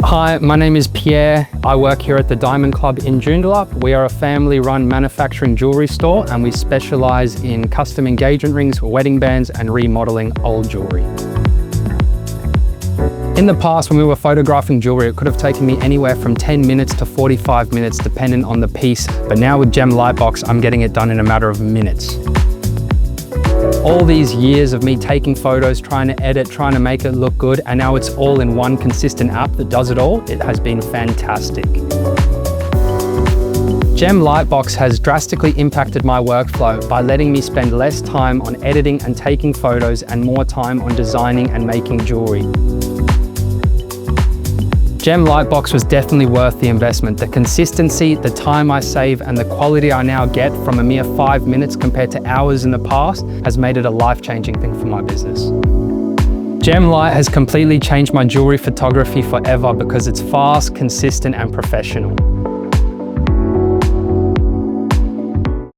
Hi, my name is Pierre. I work here at the Diamond Club in Joondalup. We are a family-run manufacturing jewellery store and we specialise in custom engagement rings, wedding bands and remodelling old jewellery. In the past, when we were photographing jewellery, it could have taken me anywhere from 10 minutes to 45 minutes depending on the piece, but now with GemLightbox, I'm getting it done in a matter of minutes. All these years of me taking photos, trying to edit, trying to make it look good, and now it's all in one consistent app that does it all. It has been fantastic. GemLightbox has drastically impacted my workflow by letting me spend less time on editing and taking photos and more time on designing and making jewelry. GemLightbox was definitely worth the investment. The consistency, the time I save, and the quality I now get from a mere 5 minutes compared to hours in the past has made it a life-changing thing for my business. GemLight has completely changed my jewelry photography forever because it's fast, consistent, and professional.